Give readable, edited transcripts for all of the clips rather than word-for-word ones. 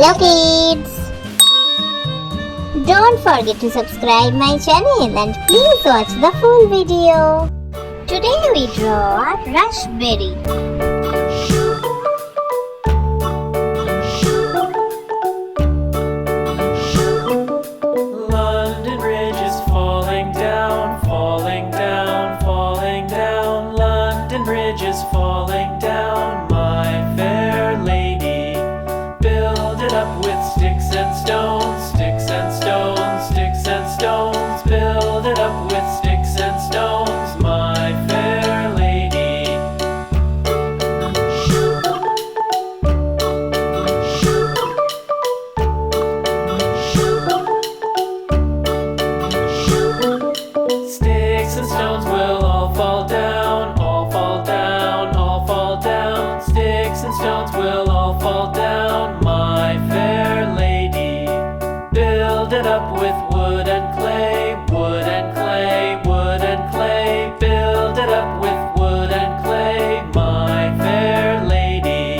Hello kids! Don't forget to subscribe my channel and please watch the full video. Today we draw raspberry. London Bridge is falling down, falling down, falling down. London Bridge is falling down, my fair lady. Build it up with sticks and stones, sticks and stones, sticks and stones. Build it up with sticks and stones, my fair lady. Sticks and stones will all fall down, all fall down, all fall down. Sticks and stones will all fall down, my fair lady. Build it up with wood and clay, wood and clay, wood and clay. Build it up with wood and clay, my fair lady.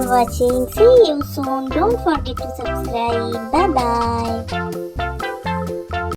for watching. See you soon. Don't forget to subscribe. Bye bye.